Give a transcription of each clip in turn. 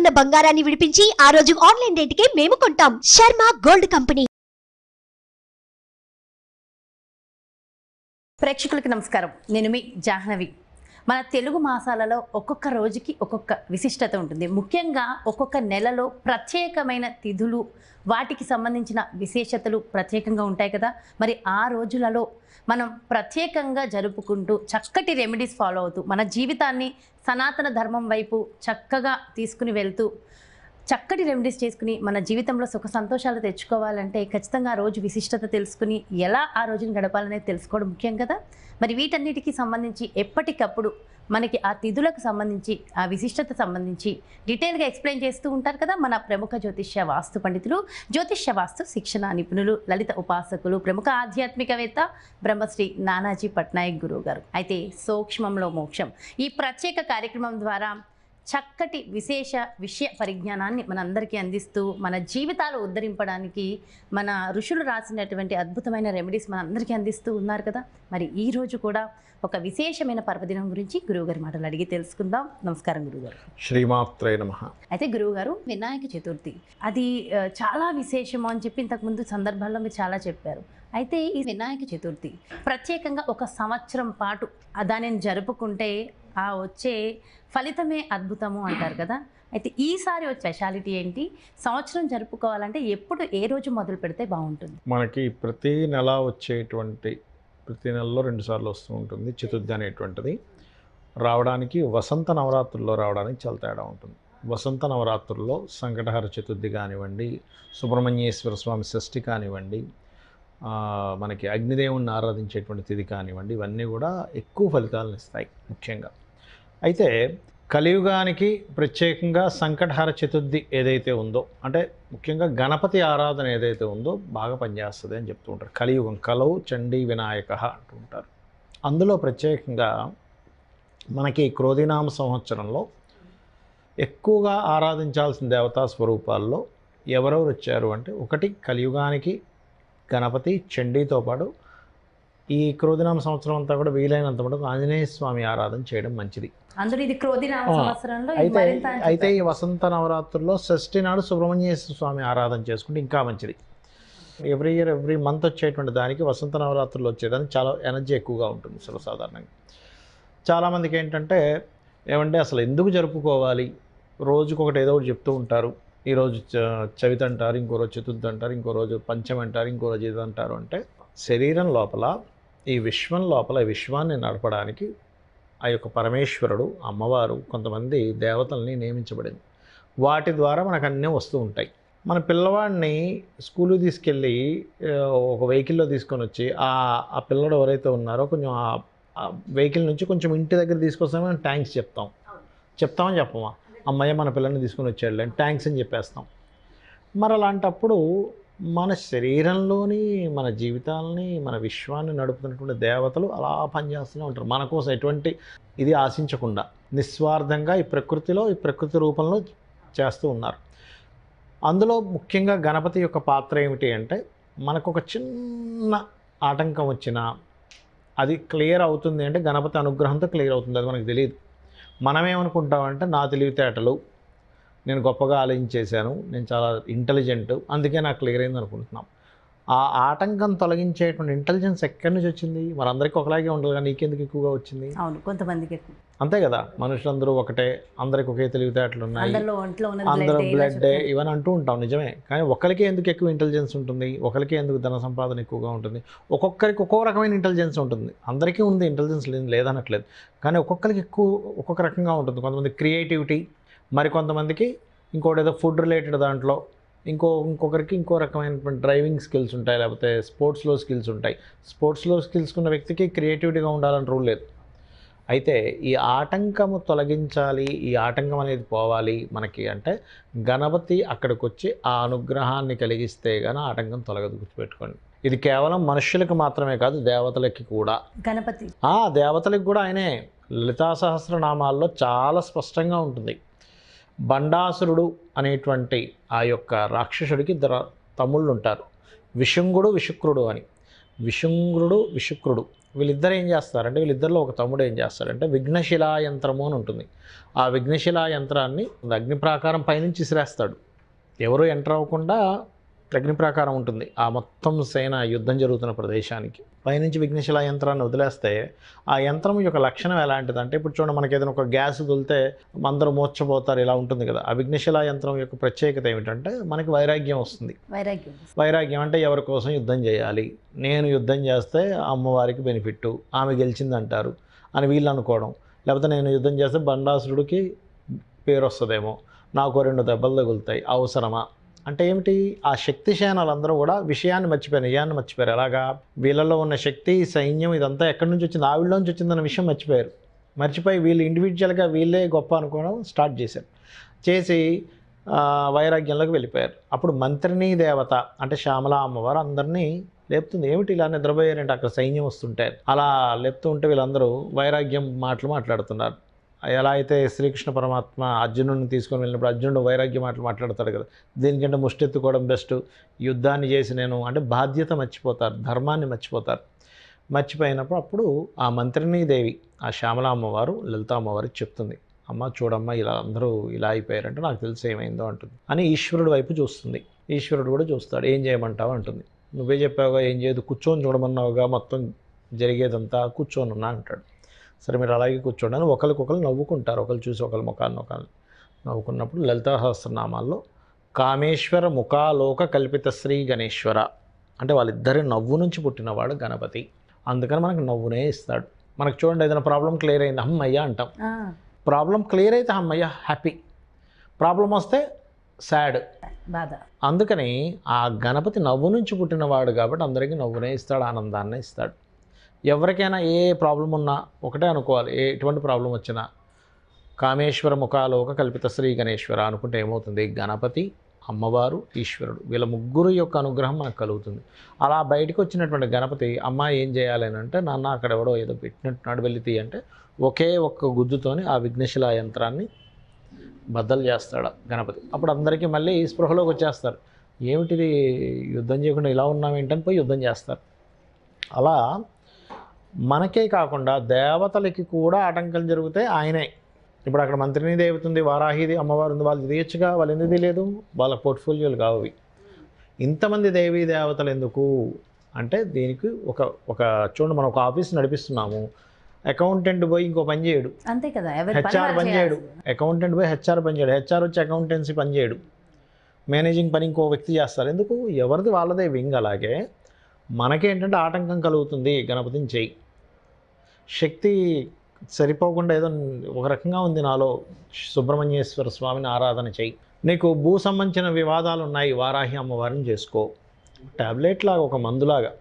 ఉన్న బంగారాన్ని విడిపించి ఆ రోజు ఆన్లైన్ రేటుకే మేము కొంటాం. Sharma gold company. ప్రేక్షకులకు నమస్కారం. నేను మీ జాహ్నవి. మన తెలుగు మాసాలలో ఒక్కొక్క రోజుకి ఒక్కొక్క విశిష్టత ఉంటుంది. ముఖ్యంగా ఒక్కొక్క నెలలో ప్రత్యేకమైన తిథులు, వాటికి సంబంధించిన విశేషతలు ప్రత్యేకంగా ఉంటాయి కదా. మరి ఆ రోజులలో మనం ప్రత్యేకంగా జరుపుకుంటూ చక్కటి రెమెడీస్ ఫాలో అవుతూ మన జీవితాన్ని సనాతన ధర్మం వైపు చక్కగా తీసుకుని వెళ్తూ చక్కటి రెమెడీస్ చేసుకుని మన జీవితంలో సుఖ సంతోషాలు తెచ్చుకోవాలంటే ఖచ్చితంగా ఆ రోజు విశిష్టత తెలుసుకుని ఎలా ఆ రోజుని గడపాలనేది తెలుసుకోవడం ముఖ్యం కదా. మరి వీటన్నిటికీ సంబంధించి ఎప్పటికప్పుడు మనకి ఆ తిథులకు సంబంధించి ఆ విశిష్టత సంబంధించి డీటెయిల్గా ఎక్స్ప్లెయిన్ చేస్తూ ఉంటారు కదా మన ప్రముఖ జ్యోతిష్య వాస్తు పండితులు, జ్యోతిష్య వాస్తు శిక్షణ నిపుణులు, లలిత ఉపాసకులు, ప్రముఖ ఆధ్యాత్మికవేత్త బ్రహ్మశ్రీ నానాజీ పట్నాయక్ గురువు గారు. అయితే సూక్ష్మంలో మోక్షం ఈ ప్రత్యేక కార్యక్రమం ద్వారా చక్కటి విశేష విషయ పరిజ్ఞానాన్ని మనందరికీ అందిస్తూ మన జీవితాలు ఉద్ధరింపడానికి మన ఋషులు రాసినటువంటి అద్భుతమైన రెమెడీస్ మనందరికీ అందిస్తూ ఉన్నారు కదా. మరి ఈరోజు కూడా ఒక విశేషమైన పర్వదినం గురించి గురువుగారి మాటలు అడిగి తెలుసుకుందాం. నమస్కారం గురువుగారు. శ్రీమాత్రే నమః. అయితే గురువుగారు, వినాయక చతుర్థి అది చాలా విశేషము అని చెప్పి ఇంతకుముందు సందర్భాల్లో మీరు చాలా చెప్పారు. అయితే ఈ వినాయక చతుర్థి ప్రత్యేకంగా ఒక సంవత్సరం పాటు దానిని జరుపుకుంటే ఆ వచ్చే ఫలితమే అద్భుతము అంటారు కదా. అయితే ఈసారి వచ్చే స్పెషాలిటీ ఏంటి? సంవత్సరం జరుపుకోవాలంటే ఎప్పుడు ఏ రోజు మొదలు పెడితే బాగుంటుంది? మనకి ప్రతి నెల వచ్చేటువంటి ప్రతి నెలలో 2 సార్లు వస్తూ ఉంటుంది చతుర్థి అనేటువంటిది. రావడానికి వసంత నవరాత్రుల్లో రావడానికి చాలా తేడా ఉంటుంది. వసంత నవరాత్రుల్లో సంకటహర చతుర్థి కానివ్వండి, సుబ్రహ్మణ్యేశ్వర స్వామి షష్ఠి కానివ్వండి, మనకి అగ్నిదేవుణ్ణి ఆరాధించేటువంటి తిథి కానివ్వండి, ఇవన్నీ కూడా ఎక్కువ ఫలితాలను ఇస్తాయి ముఖ్యంగా. అయితే కలియుగానికి ప్రత్యేకంగా సంకటహర చతుర్థి ఏదైతే ఉందో, అంటే ముఖ్యంగా గణపతి ఆరాధన ఏదైతే ఉందో బాగా పనిచేస్తుంది అని చెప్తూ ఉంటారు. కలియుగం కలవు చండీ వినాయక అంటూ ఉంటారు. అందులో ప్రత్యేకంగా మనకి క్రోధినామ సంవత్సరంలో ఎక్కువగా ఆరాధించాల్సిన దేవతా స్వరూపాల్లో ఎవరెవరు వచ్చారు అంటే, ఒకటి కలియుగానికి గణపతి, చండీతో పాటు ఈ క్రోధినామ సంవత్సరం అంతా కూడా వీలైనంత మటుకు ఆంజనేయ స్వామి ఆరాధన చేయడం మంచిది. అయితే ఈ వసంత నవరాత్రుల్లో షష్ఠి నాడు సుబ్రహ్మణ్యేశ్వర స్వామి ఆరాధన చేసుకుంటే ఇంకా మంచిది. ఎవ్రీ మంత్ వచ్చేటువంటి దానికి వసంత నవరాత్రులు వచ్చేదానికి చాలా ఎనర్జీ ఎక్కువగా ఉంటుంది సర్వసాధారణంగా. చాలామందికి ఏంటంటే, ఏమంటే అసలు ఎందుకు జరుపుకోవాలి, రోజుకొకటి ఏదో ఒకటి చెప్తూ ఉంటారు. ఈరోజు చవితి అంటారు, ఇంకో రోజు చతుర్థి అంటారు, ఇంకో రోజు పంచమి అంటారు, ఇంకో రోజు ఇది అంటారు. అంటే శరీరం లోపల ఈ విశ్వం లోపల ఈ విశ్వాన్ని నడపడానికి ఆ యొక్క పరమేశ్వరుడు, అమ్మవారు, కొంతమంది దేవతల్ని నియమించబడింది. వాటి ద్వారా మనకు అన్నీ వస్తూ ఉంటాయి. మన పిల్లవాడిని స్కూల్కి తీసుకెళ్ళి ఒక వెహికల్లో తీసుకొని వచ్చి ఆ పిల్లడు ఎవరైతే ఉన్నారో కొంచెం ఆ వెహికల్ నుంచి కొంచెం ఇంటి దగ్గర తీసుకొస్తామని మనం థ్యాంక్స్ చెప్తామని చెప్పమా, అమ్మయ్య మన పిల్లల్ని తీసుకొని వచ్చాడులే థ్యాంక్స్ అని చెప్పేస్తాం. మరి అలాంటప్పుడు మన శరీరంలోని మన జీవితాలని మన విశ్వాన్ని నడుపుతున్నటువంటి దేవతలు అలా పనిచేస్తూనే ఉంటారు మన కోసం. ఎటువంటి ఇది ఆశించకుండా నిస్వార్థంగా ఈ ప్రకృతి రూపంలో చేస్తూ ఉన్నారు. అందులో ముఖ్యంగా గణపతి యొక్క పాత్ర ఏమిటి అంటే, మనకు ఒక చిన్న ఆటంకం వచ్చినా అది క్లియర్ అవుతుంది అంటే గణపతి అనుగ్రహంతో క్లియర్ అవుతుంది. అది మనకు తెలియదు. మనమేమనుకుంటామంటే, నా తెలివితేటలు, నేను గొప్పగా ఆలోచించేశాను, నేను చాలా ఇంటెలిజెంట్, అందుకే నాకు క్లియర్ అయింది అనుకుంటున్నాం. ఆ ఆటంకం తొలగించేటువంటి ఇంటెలిజెన్స్ ఎక్కడి నుంచి వచ్చింది? మనందరికీ ఒకలాగే ఉండదు కానీ నీకెందుకు ఎక్కువగా వచ్చింది? అవును, కొంతమందికి అంతే కదా. మనుషులందరూ ఒకటే, అందరికి ఒకే తెలివితేటలు ఉన్నాయి, అందరూ బ్లడ్ ఇవన్నీ అంటూ ఉంటాం, నిజమే. కానీ ఒకరికే ఎందుకు ఎక్కువ ఇంటెలిజెన్స్ ఉంటుంది, ఒకరికే ఎందుకు ధన సంపాదన ఎక్కువగా ఉంటుంది, ఒక్కొక్కరికి ఒక్కో రకమైన ఇంటెలిజెన్స్ ఉంటుంది. అందరికీ ఉంది ఇంటెలిజెన్స్, లేదనట్లేదు, కానీ ఒక్కొక్కరికి ఎక్కువ ఒక్కొక్క రకంగా ఉంటుంది. కొంతమంది క్రియేటివిటీ, మరి కొంతమందికి ఇంకోటి ఏదో ఫుడ్ రిలేటెడ్ దాంట్లో, ఇంకొకరికి ఇంకో రకమైనటువంటి డ్రైవింగ్ స్కిల్స్ ఉంటాయి, లేకపోతే స్పోర్ట్స్లో స్కిల్స్ ఉంటాయి. స్పోర్ట్స్లో స్కిల్స్ ఉన్న వ్యక్తికి క్రియేటివిటీగా ఉండాలని రూల్ లేదు. అయితే ఈ ఆటంకము తొలగించాలి, ఈ ఆటంకం అనేది పోవాలి మనకి అంటే గణపతి అక్కడికి వచ్చి ఆ అనుగ్రహాన్ని కలిగిస్తే కానీ ఆటంకం తొలగదు, గుర్తుపెట్టుకోండి. ఇది కేవలం మనుష్యులకు మాత్రమే కాదు, దేవతలకి కూడా. గణపతి దేవతలకు కూడా ఆయనే. లలితా సహస్రనామాల్లో చాలా స్పష్టంగా ఉంటుంది. బండాసురుడు అనేటువంటి ఆ యొక్క రాక్షసుడికి తమ్ముళ్ళు ఉంటారు, విశుంగుడు, విశుక్రుడు అని. విశుంగ్రుడు విశుక్రుడు వీళ్ళిద్దరు ఏం చేస్తారంటే వీళ్ళిద్దరిలో ఒక తమ్ముడు ఏం చేస్తారంటే విఘ్నశిలా యంత్రము అని ఉంటుంది. ఆ విఘ్నశిలా యంత్రాన్ని అగ్ని ప్రాకారం పైనుంచి విసిరేస్తాడు. ఎవరు ఎంటర్ అవ్వకుండా అగ్ని ప్రాకారం ఉంటుంది ఆ మొత్తం సేన యుద్ధం జరుగుతున్న ప్రదేశానికి. పైనుంచి విఘ్నశిలా యంత్రాన్ని వదిలేస్తే ఆ యంత్రం యొక్క లక్షణం ఎలాంటిదంటే, ఇప్పుడు చూడండి మనకి ఏదైనా ఒక గ్యాస్ వదిలితే అందరూ మూర్ఛపోతారు ఇలా ఉంటుంది కదా. ఆ విఘ్నశిలా యంత్రం యొక్క ప్రత్యేకత ఏమిటంటే మనకి వైరాగ్యం వస్తుంది. వైరాగ్యం అంటే ఎవరి కోసం యుద్ధం చేయాలి, నేను యుద్ధం చేస్తే అమ్మవారికి బెనిఫిట్, ఆమె గెలిచిందంటారు అని వీళ్ళు అనుకోవడం. లేకపోతే నేను యుద్ధం చేస్తే బండాసురుడికి పేరు వస్తుందేమో, నాకు 2 దెబ్బలు తగులుతాయి, అవసరమా అంటే ఏమిటి? ఆ శక్తిశానాలందరూ కూడా విషయాన్ని మర్చిపోయారు, నిజాన్ని మర్చిపోయారు. అలాగా వీళ్ళలో ఉన్న శక్తి సైన్యం ఇదంతా ఎక్కడి నుంచి వచ్చింది, ఆవిడలోంచి వచ్చిందన్న విషయం మర్చిపోయారు. మర్చిపోయి వీళ్ళు ఇండివిజువల్గా వీళ్ళే గొప్ప అనుకోవడం స్టార్ట్ చేశారు. చేసి వైరాగ్యంలోకి వెళ్ళిపోయారు. అప్పుడు మంత్రిని దేవత అంటే శ్యామల అమ్మవారు అందరినీ లేపుతుంది. ఏమిటి ఇలా నిద్రపోయారంటే అక్కడ సైన్యం వస్తుంటే అలా లేపుతూ ఉంటే వీళ్ళందరూ వైరాగ్యం మాటలు మాట్లాడుతున్నారు. ఎలా అయితే శ్రీకృష్ణ పరమాత్మ అర్జునుడిని తీసుకొని వెళ్ళినప్పుడు అర్జునుడు వైరాగ్య మాటలు మాట్లాడతాడు కదా, దీనికంటే ముష్టెత్తుకోవడం బెస్ట్, యుద్ధాన్ని చేసి నేను అంటే బాధ్యత మర్చిపోతారు, ధర్మాన్ని మర్చిపోతారు. మర్చిపోయినప్పుడు అప్పుడు ఆ మంత్రిని దేవి ఆ శ్యామల అమ్మవారు లలితా అమ్మవారికి చెప్తుంది, అమ్మ చూడమ్మా ఇలా అందరూ ఇలా అయిపోయారంటే నాకు తెలిసి ఏమైందో అంటుంది. అని ఈశ్వరుడు వైపు చూస్తుంది. ఈశ్వరుడు కూడా చూస్తాడు. ఏం చేయమంటావు అంటుంది. నువ్వే చెప్పావుగా ఏం చేయదు, కూర్చొని చూడమన్నావుగా మొత్తం జరిగేదంతా, కూర్చొని ఉన్నా అంటాడు. సరే మీరు అలాగే కూర్చోండి అని ఒకరికొకరు నవ్వుకుంటారు. ఒకరు చూసి ఒకరు ముఖాన్ని నవ్వుకున్నప్పుడు లలితా సహస్రనామాల్లో కామేశ్వర ముఖాలోక కల్పిత శ్రీ గణేశ్వర అంటే వాళ్ళిద్దరి నవ్వు నుంచి పుట్టినవాడు గణపతి. అందుకని మనకు నవ్వునే ఇస్తాడు. మనకు చూడండి ఏదైనా ప్రాబ్లం క్లియర్ అయింది అమ్మయ్య అంటాం. ప్రాబ్లం క్లియర్ అయితే అమ్మయ్య హ్యాపీ, ప్రాబ్లం వస్తే సాడ్, బాధ. అందుకని ఆ గణపతి నవ్వు నుంచి పుట్టినవాడు కాబట్టి అందరికీ నవ్వునే ఇస్తాడు, ఆనందాన్ని ఇస్తాడు. ఎవరికైనా ఏ ప్రాబ్లం ఉన్నా ఒకటే అనుకోవాలి, ఎటువంటి ప్రాబ్లం వచ్చినా కామేశ్వర ముఖాలోక కల్పిత శ్రీ గణేశ్వర అనుకుంటే ఏమవుతుంది, గణపతి, అమ్మవారు, ఈశ్వరుడు వీళ్ళ ముగ్గురు యొక్క అనుగ్రహం మనకు కలుగుతుంది. అలా బయటకు వచ్చినటువంటి గణపతి అమ్మ ఏం చేయాలి అని అంటే, నాన్న అక్కడ ఎవడో ఏదో పెట్టినట్టున్నాడు వెళ్ళి తీ అంటే ఒకే ఒక్క గుద్దుతోని ఆ విఘ్నశిలా యంత్రాన్ని బద్దలు చేస్తాడు గణపతి. అప్పుడు అందరికీ మళ్ళీ స్పృహలోకి వచ్చేస్తారు, ఏమిటిది యుద్ధం చేయకుండా ఇలా ఉన్నామేంటని పోయి యుద్ధం చేస్తారు. అలా మనకే కాకుండా దేవతలకి కూడా ఆటంకం జరిగితే ఆయనే. ఇప్పుడు అక్కడ మంత్రిని దేవతుంది, వారాహిది అమ్మవారు ఉంది, వాళ్ళు తీయచ్చుగా, వాళ్ళు ఎందుకు తెలియదు, వాళ్ళ పోర్ట్ఫోలియోలు కావు. ఇంతమంది దేవీ దేవతలు ఎందుకు అంటే దీనికి ఒక చూడండి, మనం ఒక ఆఫీస్ నడిపిస్తున్నాము, అకౌంటెంట్ పోయి ఇంకో పని చేయడు, అంతే కదా, హెచ్ఆర్ పని చేయడు, అకౌంటెంట్ పోయి హెచ్ఆర్ పని చేయడు, హెచ్ఆర్ వచ్చి అకౌంటెన్సీ పని చేయడు, మేనేజింగ్ పని ఇంకో వ్యక్తి చేస్తారు. ఎందుకు? ఎవరిది వాళ్ళదే వింగ్. అలాగే మనకేంటంటే ఆటంకం కలుగుతుంది, గణపతిని చెయ్యి. శక్తి సరిపోకుండా ఏదో ఒక రకంగా ఉంది నాలో, సుబ్రహ్మణ్యేశ్వర స్వామిని ఆరాధన చెయ్యి. నీకు భూ సంబంధించిన వివాదాలు ఉన్నాయి, వారాహి అమ్మవారిని చేసుకో, ట్యాబ్లెట్ లాగా ఒక మందులాగా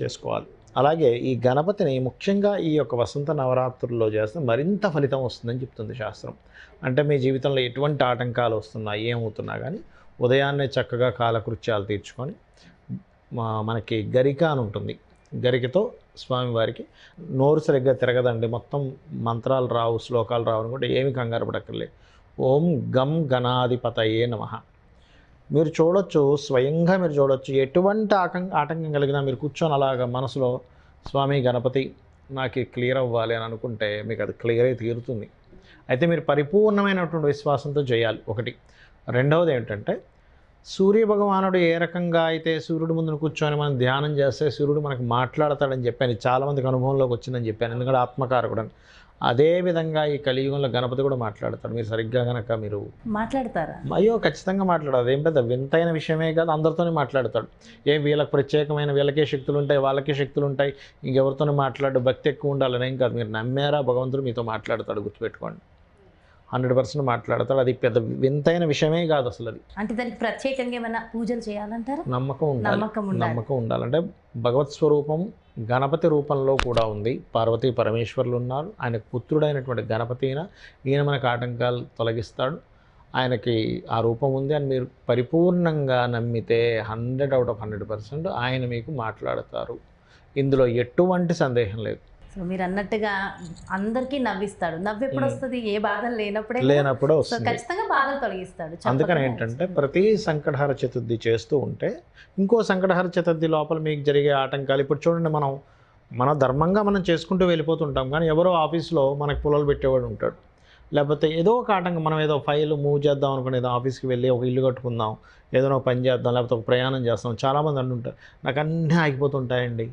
చేసుకోవాలి. అలాగే ఈ గణపతిని ముఖ్యంగా ఈ యొక్క వసంత నవరాత్రుల్లో చేస్తే మరింత ఫలితం వస్తుందని చెప్తుంది శాస్త్రం. అంటే మీ జీవితంలో ఎటువంటి ఆటంకాలు వస్తున్నా ఏమవుతున్నా కానీ ఉదయాన్నే చక్కగా కాలకృత్యాలు తీర్చుకొని మనకి గరిక అని ఉంటుంది, గరికతో స్వామివారికి నోరు సరిగ్గా తిరగదండి, మొత్తం మంత్రాలు రావు, శ్లోకాలు రావు అనుకుంటే ఏమి కంగారు పడక్కర్లేదు. ఓం గం గణాధిపతయే నమః. మీరు చూడొచ్చు, స్వయంగా మీరు చూడొచ్చు, ఎటువంటి ఆటంకం కలిగినా మీరు కూర్చొని అలాగా మనసులో స్వామి గణపతి నాకు క్లియర్ అవ్వాలి అని అనుకుంటే మీకు అది క్లియర్ అయి తీరుతుంది. అయితే మీరు పరిపూర్ణమైనటువంటి విశ్వాసంతో చేయాలి ఒకటి. రెండవది ఏంటంటే సూర్య భగవానుడు ఏ రకంగా అయితే సూర్యుడు ముందున కూర్చొని మనం ధ్యానం చేస్తే సూర్యుడు మనకు మాట్లాడతాడని చెప్పాను, చాలామందికి అనుభవంలోకి వచ్చిందని చెప్పాను, ఎందుకంటే ఆత్మకారకుడు అని. అదేవిధంగా ఈ కలియుగంలో గణపతి కూడా మాట్లాడతాడు. మీరు సరిగ్గా కనుక మీరు మాట్లాడతారా? అయ్యో ఖచ్చితంగా మాట్లాడదు. ఏం పెద్ద వింతైన విషయమే కాదు, అందరితోనే మాట్లాడతాడు. వీళ్ళకి ప్రత్యేకమైన వీళ్ళకే శక్తులు ఉంటాయి, వాళ్ళకే శక్తులు ఉంటాయి, ఇంకెవరితోనే మాట్లాడు, భక్తి ఎక్కువ ఉండాలని ఏం కాదు. మీరు నమ్మారా, భగవంతుడు మీతో మాట్లాడతాడు, గుర్తుపెట్టుకోండి. 100% మాట్లాడతాడు. అది పెద్ద వింతైన విషయమే కాదు అసలు. అది అంటే దానికి ప్రత్యేకంగా ఏమైనా పూజలు చేయాలంటారా? నమ్మకం ఉండాలంటే భగవత్ స్వరూపం గణపతి రూపంలో కూడా ఉంది. పార్వతీ పరమేశ్వరులు ఉన్నారు. ఆయనకు పుత్రుడైనటువంటి గణపతిన ఈయన మనకు ఆటంకాలు తొలగిస్తాడు. ఆయనకి ఆ రూపం ఉంది అని మీరు పరిపూర్ణంగా నమ్మితే 100 out of 100% ఆయన మీకు మాట్లాడతారు. ఇందులో ఎటువంటి సందేహం లేదు. సో మీరు అన్నట్టుగా అందరికీ నవ్విస్తాడు. నవ్వు ఎప్పుడు వస్తుంది? ఏ బాధలు లేనప్పుడే. లేనప్పుడు సో వస్తుంది. ఖచ్చితంగా బాధలు తొలగిస్తాడు. అందుకని ఏంటంటే ప్రతి సంకటహర చతుర్థి చేస్తూ ఉంటే ఇంకో సంకటహర చతుర్థి లోపల మీకు జరిగే ఆటంకాలు, ఇప్పుడు చూడండి, మన ధర్మంగా మనం చేసుకుంటూ వెళ్ళిపోతుంటాం, కానీ ఎవరో ఆఫీస్లో మనకు పుల్లలు పెట్టేవాడు ఉంటాడు, లేకపోతే ఏదో ఒక ఆటంకం, మనం ఏదో ఫైల్ మూవ్ చేద్దాం అనుకుని ఏదో ఆఫీస్కి వెళ్ళి ఒక ఇల్లు కట్టుకుందాం, ఏదైనా ఒక పని చేద్దాం, లేకపోతే ఒక ప్రయాణం చేస్తాం, చాలామంది అంటుంటారు నాకు అన్నీ ఆగిపోతుంటాయండి,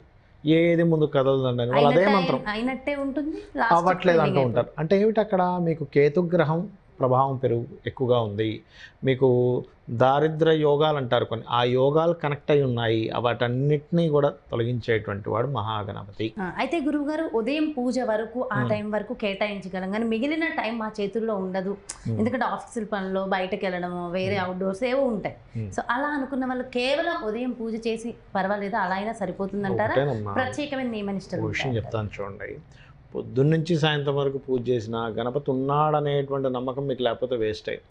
ఏది ముందు కదలదండి అని. వాళ్ళు అదే మంత్రం అయినట్టే ఉంటుంది, అవ్వట్లేదు అంటూ ఉంటారు. అంటే ఏమిటి, అక్కడ మీకు కేతుగ్రహం ప్రభావం ఎక్కువగా ఉంది, మీకు దారిద్ర యోగాలు అంటారు కొన్ని, ఆ యోగాలు కనెక్ట్ అయి ఉన్నాయి, వాటన్నిటినీ కూడా తొలగించేటువంటి వాడు మహాగణపతి. అయితే గురువుగారు ఉదయం పూజ వరకు ఆ టైం వరకు కేటాయించగలం, కానీ మిగిలిన టైం మా చేతుల్లో ఉండదు, ఎందుకంటే ఆఫీసుల పనులు, బయటకు వెళ్ళడము, వేరే అవుట్డోర్స్ ఏవో ఉంటాయి. సో అలా అనుకున్న వాళ్ళు కేవలం ఉదయం పూజ చేసి పర్వాలేదు, అలా అయినా సరిపోతుందంటారా? ప్రత్యేకమైన నియమనిష్టలు విషయం చెప్తాను చూడండి. పొద్దున్నుంచి సాయంత్రం వరకు పూజ చేసిన గణపతి ఉన్నాడనేటువంటి నమ్మకం మీకు లేకపోతే వేస్ట్ అయ్యి,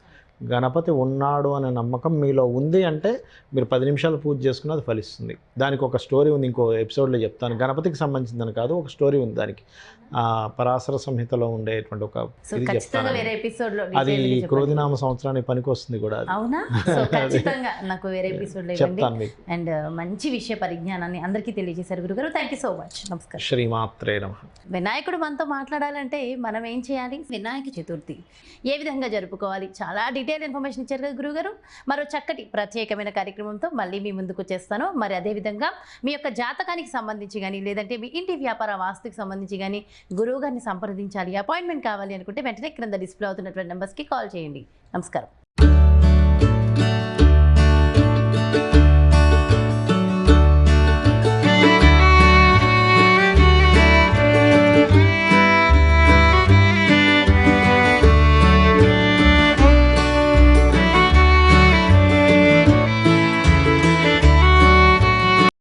గణపతి ఉన్నాడు అనే నమ్మకం మీలో ఉంది అంటే మీరు 10 నిమిషాలు పూజ చేసుకుని అది ఫలిస్తుంది. దానికి ఒక స్టోరీ ఉంది, ఇంకో ఎపిసోడ్లో చెప్తాను. గణపతికి సంబంధించిందని కాదు, ఒక స్టోరీ ఉంది దానికి. పరాశర సంహితలో ఉండేటువంటి ఒక ఇది చెప్తాను, అది క్రోధినామ సంవత్సరానికి పనికి వస్తుంది కూడా. అవునా? సో ఖచ్చితంగా నాకు వేరే ఎపిసోడ్లో చెప్తాను మీకు. అండ్ మంచి విషయ పరిజ్ఞానాన్ని అందరికీ తెలియజేశారు గురుగారు. Thank you so much. నమస్కారం. శ్రీమాత్రే నమః. వినాయకుడు మనతో మాట్లాడాలంటే మనం ఏం చేయాలి? వినాయక చతుర్థి ఏ విధంగా జరుపుకోవాలి, చాలా డీటెయిల్ ఇన్ఫర్మేషన్ ఇచ్చారు కదా గురుగారు. మరో చక్కటి ప్రత్యేకమైన కార్యక్రమంతో మళ్ళీ మీ ముందుకు వచ్చేస్తాను. మరి అదేవిధంగా మీ యొక్క జాతకానికి సంబంధించి కానీ, లేదంటే మీ ఇంటి వ్యాపార వాస్తుకి సంబంధించి కానీ గురువు గారిని సంప్రదించాలి, అపాయింట్మెంట్ కావాలి అనుకుంటే వెంటనే క్రింద డిస్ప్లే అవుతున్నటువంటి నెంబర్స్కి కాల్ చేయండి. నమస్కారం.